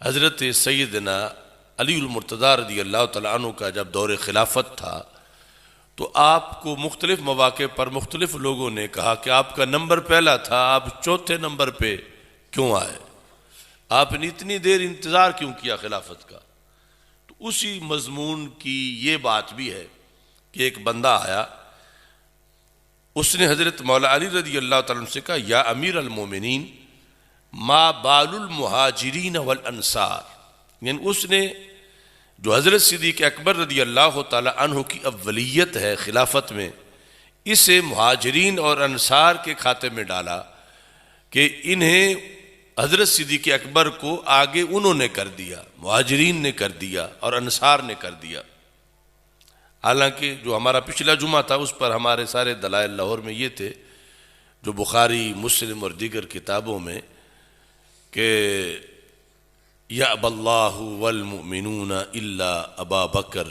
حضرت سیدنا علی المرتضیٰ رضی اللہ تعالیٰ عنہ کا جب دور خلافت تھا تو آپ کو مختلف مواقع پر مختلف لوگوں نے کہا کہ آپ کا نمبر پہلا تھا، آپ چوتھے نمبر پہ کیوں آئے، آپ نے اتنی دیر انتظار کیوں کیا خلافت کا؟ تو اسی مضمون کی یہ بات بھی ہے کہ ایک بندہ آیا، اس نے حضرت مولا علی رضی اللہ تعالیٰ عنہ سے کہا یا امیر المومنین ما بال المہاجرین والانصار، یعنی اس نے جو حضرت صدیق اکبر رضی اللہ تعالیٰ عنہ کی اولیت ہے خلافت میں، اسے مہاجرین اور انصار کے کھاتے میں ڈالا کہ انہیں حضرت صدیق اکبر کو آگے انہوں نے کر دیا، مہاجرین نے کر دیا اور انصار نے کر دیا۔ حالانکہ جو ہمارا پچھلا جمعہ تھا اس پر ہمارے سارے دلائل لاہور میں یہ تھے جو بخاری مسلم اور دیگر کتابوں میں کہ یأبی اللہ والمؤمنون الا ابا بکر،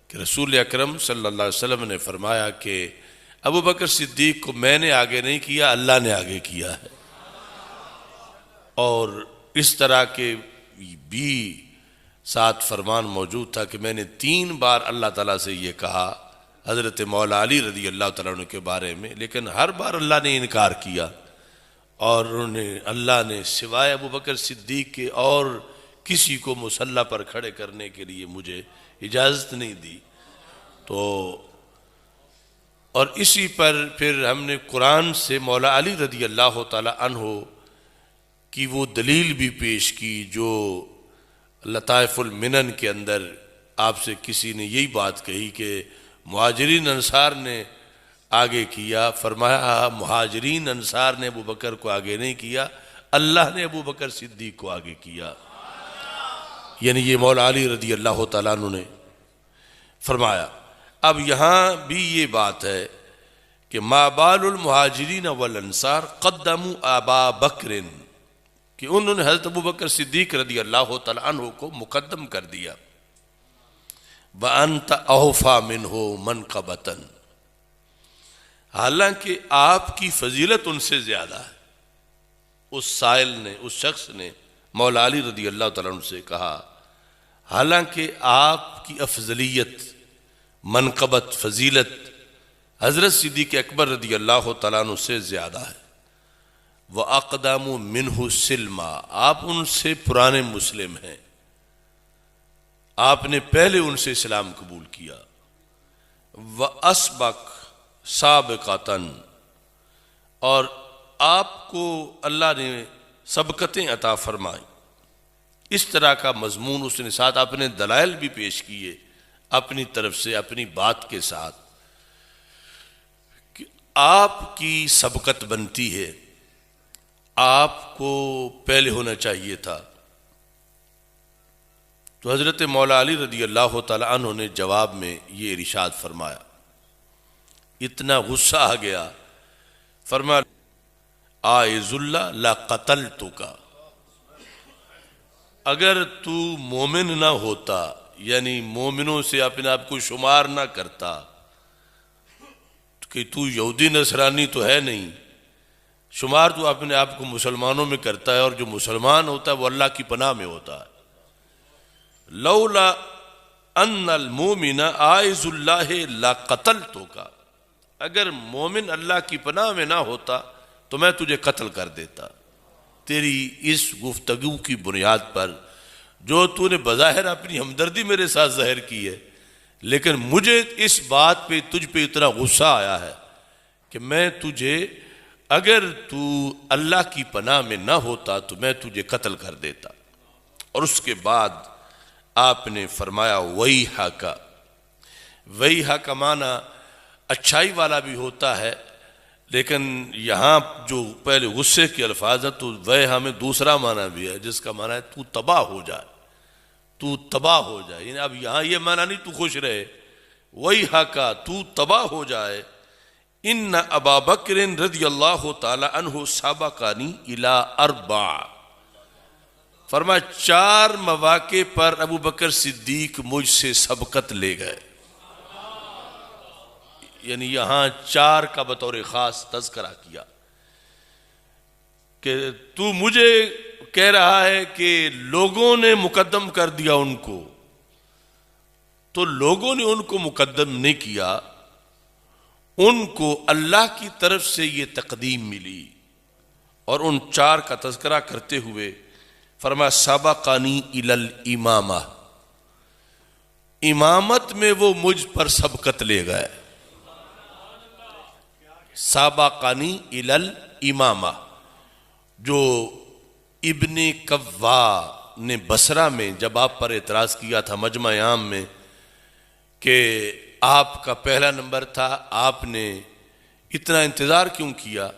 کہ رسول اکرم صلی اللہ علیہ وسلم نے فرمایا کہ ابو بکر صدیق کو میں نے آگے نہیں کیا، اللہ نے آگے کیا ہے۔ اور اس طرح کے بھی ساتھ فرمان موجود تھا کہ میں نے 3 بار اللہ تعالیٰ سے یہ کہا حضرت مولا علی رضی اللہ تعالیٰ عنہ کے بارے میں، لیکن ہر بار اللہ نے انکار کیا اور اللہ نے سوائے ابو بکر صدیق کے اور کسی کو مصلی پر کھڑے کرنے کے لیے مجھے اجازت نہیں دی۔ تو اور اسی پر پھر ہم نے قرآن سے مولا علی رضی اللہ تعالیٰ عنہ کی وہ دلیل بھی پیش کی جو لطائف المنن کے اندر آپ سے کسی نے یہی بات کہی کہ مہاجرین انصار نے آگے کیا، فرمایا مہاجرین انصار نے ابو بکر کو آگے نہیں کیا، اللہ نے ابو بکر صدیق کو آگے کیا۔ یعنی یہ مولا علی رضی اللہ تعالیٰ عنہ نے فرمایا۔ اب یہاں بھی یہ بات ہے کہ ما بال المہاجرین والانصار قدموا ابا بکر، کہ انہوں نے حضرت ابو بکر صدیق رضی اللہ تعالیٰ عنہ کو مقدم کر دیا۔ وَأَنْتَ أَوْفَى مِنْهُ مَنْقَبَةً، حالانکہ آپ کی فضیلت ان سے زیادہ ہے۔ اس سائل نے، اس شخص نے مولا علی رضی اللہ تعالیٰ عنہ سے کہا حالانکہ آپ کی افضلیت، منقبت، فضیلت حضرت صدیق اکبر رضی اللہ تعالیٰ عنہ سے زیادہ ہے۔ وَأَقْدَمُ مِنْهُ سِلْمًا، آپ ان سے پرانے مسلم ہیں، آپ نے پہلے ان سے اسلام قبول کیا۔ وَأَسْبَقْ سابقاتن، اور آپ کو اللہ نے سبقتیں عطا فرمائیں۔ اس طرح کا مضمون اس نے ساتھ اپنے دلائل بھی پیش کیے اپنی طرف سے، اپنی بات کے ساتھ کہ آپ کی سبقت بنتی ہے، آپ کو پہلے ہونا چاہیے تھا۔ تو حضرت مولا علی رضی اللہ تعالی عنہ نے جواب میں یہ ارشاد فرمایا، اتنا غصہ آ گیا، فرمایا آئذ اللہ لا قتلتک، اگر تو مومن نہ ہوتا، یعنی مومنوں سے اپنے آپ کو شمار نہ کرتا کہ تو یہودی نصرانی تو ہے نہیں، شمار تو اپنے آپ کو مسلمانوں میں کرتا ہے، اور جو مسلمان ہوتا ہے وہ اللہ کی پناہ میں ہوتا ہے۔ لولا ان المومن عائذ اللہ لا قتلتک، اگر مومن اللہ کی پناہ میں نہ ہوتا تو میں تجھے قتل کر دیتا۔ تیری اس گفتگو کی بنیاد پر جو تو نے بظاہر اپنی ہمدردی میرے ساتھ ظاہر کی ہے، لیکن مجھے اس بات پہ تجھ پہ اتنا غصہ آیا ہے کہ میں تجھے، اگر تو اللہ کی پناہ میں نہ ہوتا تو میں تجھے قتل کر دیتا۔ اور اس کے بعد آپ نے فرمایا ویحک، ویحک کا معنی اچھائی والا بھی ہوتا ہے، لیکن یہاں جو پہلے غصے کے الفاظ ہیں تو ویحا میں دوسرا معنی بھی ہے جس کا معنی ہے تو تباہ ہو جائے، تو تباہ ہو جائے، یعنی اب یہاں یہ معنی نہیں تو خوش رہے، ویحک تو تباہ ہو جائے۔ ان ابا بکر رضی اللہ تعالی عنہ سابقانی الی 4، فرمایا 4 مواقع پر ابو بکر صدیق مجھ سے سبقت لے گئے، یعنی یہاں 4 کا بطور خاص تذکرہ کیا کہ تو مجھے کہہ رہا ہے کہ لوگوں نے مقدم کر دیا ان کو، تو لوگوں نے ان کو مقدم نہیں کیا، ان کو اللہ کی طرف سے یہ تقدیم ملی۔ اور ان چار کا تذکرہ کرتے ہوئے فرمایا سبقانی الی الامامہ، امامت میں وہ مجھ پر سبقت لے گئے۔ سبقانی الی الامامہ، جو ابن قوا نے بصرہ میں جب آپ پر اعتراض کیا تھا مجمع عام میں کہ آپ کا پہلا نمبر تھا، آپ نے اتنا انتظار کیوں کیا،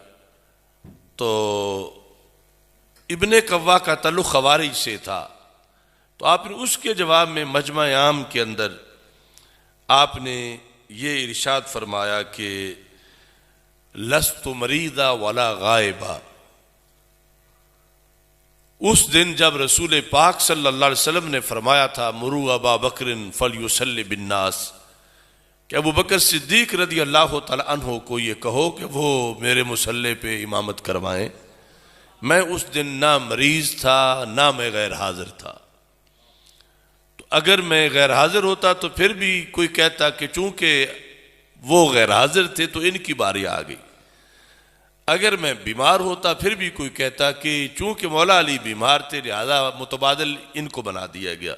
تو ابن قوا کا تعلق خوارج سے تھا، تو آپ نے اس کے جواب میں مجمع عام کے اندر آپ نے یہ ارشاد فرمایا کہ لست مریضا ولا غائبا۔ اس دن جب رسول پاک صلی اللہ علیہ وسلم نے فرمایا تھا مروا ابا بکر فلیصلی بالناس، کہ ابو بکر صدیق رضی اللہ تعالی عنہ کو یہ کہو کہ وہ میرے مصلی پہ امامت کروائیں، میں اس دن نہ مریض تھا نہ میں غیر حاضر تھا۔ تو اگر میں غیر حاضر ہوتا تو پھر بھی کوئی کہتا کہ چونکہ وہ غیر حاضر تھے تو ان کی باری آ گئی، اگر میں بیمار ہوتا پھر بھی کوئی کہتا کہ چونکہ مولا علی بیمار تھے لہذا متبادل ان کو بنا دیا گیا۔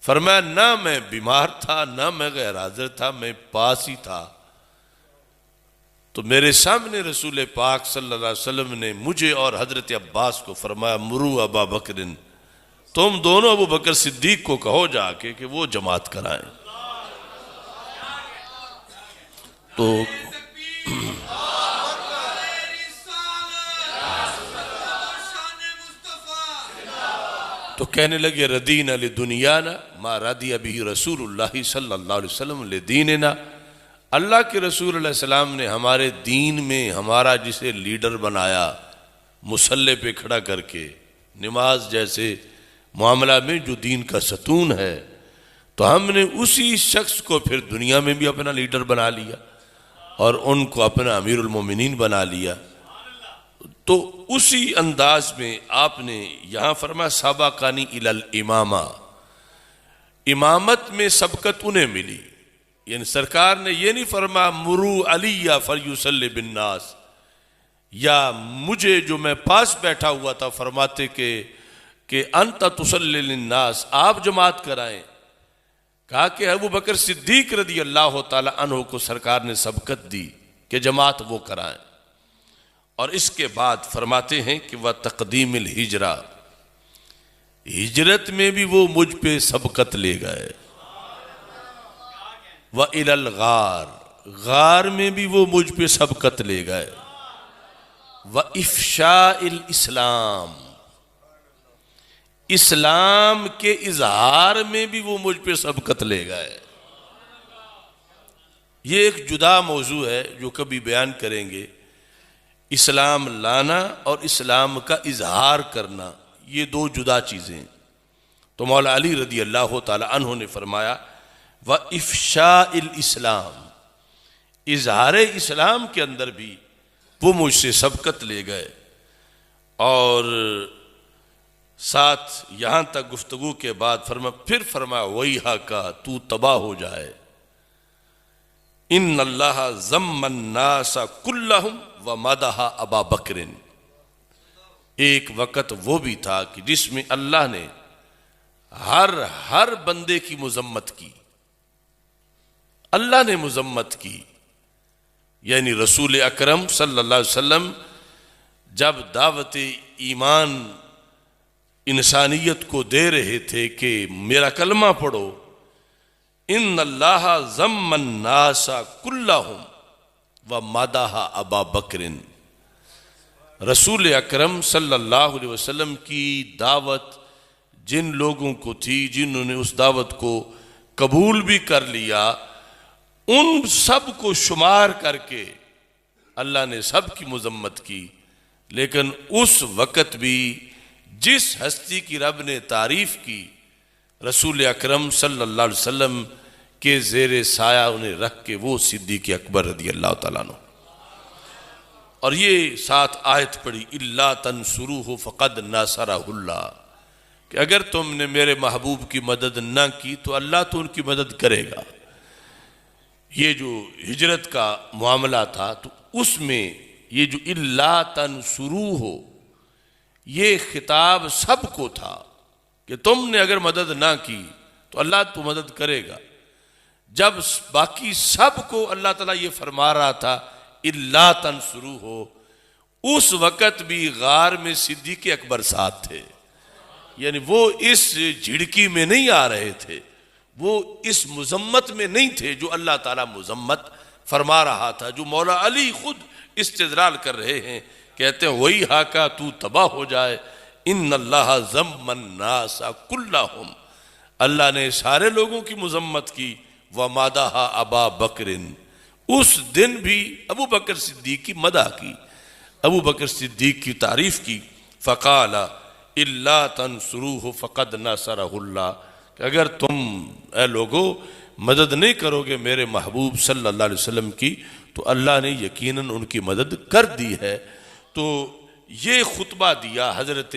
فرمایا نہ میں بیمار تھا نہ میں غیر حاضر تھا، میں پاس ہی تھا۔ تو میرے سامنے رسول پاک صلی اللہ علیہ وسلم نے مجھے اور حضرت عباس کو فرمایا مرو ابا بکر، تم دونوں ابو بکر صدیق کو کہو جا کے کہ وہ جماعت کرائیں۔ تو کہنے لگے ردینا لدنیانا ما رضی بہ رسول اللہ صلی اللہ علیہ وسلم لدیننا، اللہ کے رسول علیہ السلام نے ہمارے دین میں ہمارا جسے لیڈر بنایا مصلی پہ کھڑا کر کے، نماز جیسے معاملہ میں جو دین کا ستون ہے، تو ہم نے اسی شخص کو پھر دنیا میں بھی اپنا لیڈر بنا لیا اور ان کو اپنا امیر المومنین بنا لیا۔ تو اسی انداز میں آپ نے یہاں فرمایا سبقانی الی الامامہ، امامت میں سبقت انہیں ملی، یعنی سرکار نے یہ نہیں فرمایا مرو علی فلیصلی بالناس، یا مجھے جو میں پاس بیٹھا ہوا تھا فرماتے کہ انت تصلی للناس، آپ جماعت کرائیں۔ کہا کہ ابو بکر صدیق رضی اللہ تعالی عنہ کو سرکار نے سبقت دی کہ جماعت وہ کرائیں۔ اور اس کے بعد فرماتے ہیں کہ وہ تقدیم الہجرہ، ہجرت میں بھی وہ مجھ پہ سبقت لے گئے، وَإِلَى الْغَارِ، غار میں بھی وہ مجھ پہ سبقت لے گئے، وَإِفْشَاءِ الْإِسْلَامِ، اسلام کے اظہار میں بھی وہ مجھ پہ سبقت لے گئے۔ یہ ایک جدا موضوع ہے جو کبھی بیان کریں گے، اسلام لانا اور اسلام کا اظہار کرنا، یہ دو جدا چیزیں۔ تو مولا علی رضی اللہ تعالی عنہ نے فرمایا وَإِفْشَاءِ الْإِسْلَامِ، اظہار اسلام کے اندر بھی وہ مجھ سے سبقت لے گئے۔ اور ساتھ یہاں تک گفتگو کے بعد پھر فرمایا وَيْحَكَ، تو تباہ ہو جائے، ان اللہ ذم الناس کلہم ومدح ابا بکر، ایک وقت وہ بھی تھا کہ جس میں اللہ نے ہر بندے کی مذمت کی، اللہ نے مذمت کی، یعنی رسول اکرم صلی اللہ علیہ وسلم جب دعوت ایمان انسانیت کو دے رہے تھے کہ میرا کلمہ پڑھو، ان اللہ ذم الناس کلہم ومدح ابا بکر، رسول اکرم صلی اللہ علیہ وسلم کی دعوت جن لوگوں کو تھی، جنہوں نے اس دعوت کو قبول بھی کر لیا، ان سب کو شمار کر کے اللہ نے سب کی مذمت کی۔ لیکن اس وقت بھی جس ہستی کی رب نے تعریف کی، رسول اکرم صلی اللہ علیہ وسلم کے زیر سایہ انہیں رکھ کے، وہ صدیق اکبر رضی اللہ تعالیٰ عنہ۔ اور یہ ساتھ آیت پڑھی اللہ تنصروہ فقد ناصرہ اللہ، کہ اگر تم نے میرے محبوب کی مدد نہ کی تو اللہ تو ان کی مدد کرے گا۔ یہ جو ہجرت کا معاملہ تھا تو اس میں یہ جو اللہ تنصروہ، یہ خطاب سب کو تھا کہ تم نے اگر مدد نہ کی تو اللہ تو مدد کرے گا۔ جب باقی سب کو اللہ تعالیٰ یہ فرما رہا تھا اللہ تنصروہ، اس وقت بھی غار میں صدیق اکبر ساتھ تھے، یعنی وہ اس جھڑکی میں نہیں آ رہے تھے، وہ اس مذمت میں نہیں تھے جو اللہ تعالیٰ مذمت فرما رہا تھا، جو مولا علی خود استدلال کر رہے ہیں، کہتے ہیں وہی ہاکا تو تباہ ہو جائے، ان اللہ ذم الناس کلہم، اللہ نے سارے لوگوں کی مذمت کی، ومادہ ابا بکر، اس دن بھی ابو بکر صدیق کی مدح کی، ابو بکر صدیق کی تعریف کی، فقال اللہ تنصروہ فقد نصرہ اللہ، کہ اگر تم اے لوگو مدد نہیں کرو گے میرے محبوب صلی اللہ علیہ وسلم کی تو اللہ نے یقیناً ان کی مدد کر دی ہے۔ تو یہ خطبہ دیا حضرت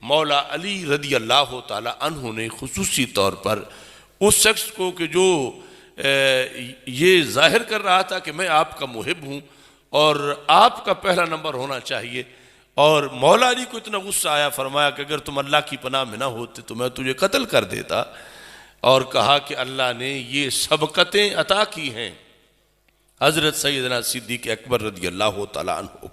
مولا علی رضی اللہ تعالی عنہ نے خصوصی طور پر اس شخص کو کہ جو یہ ظاہر کر رہا تھا کہ میں آپ کا محب ہوں اور آپ کا پہلا نمبر ہونا چاہیے، اور مولا علی کو اتنا غصہ آیا، فرمایا کہ اگر تم اللہ کی پناہ میں نہ ہوتے تو میں تجھے قتل کر دیتا، اور کہا کہ اللہ نے یہ سبقتیں عطا کی ہیں حضرت سیدنا صدیق اکبر رضی اللہ تعالیٰ عنہ کو۔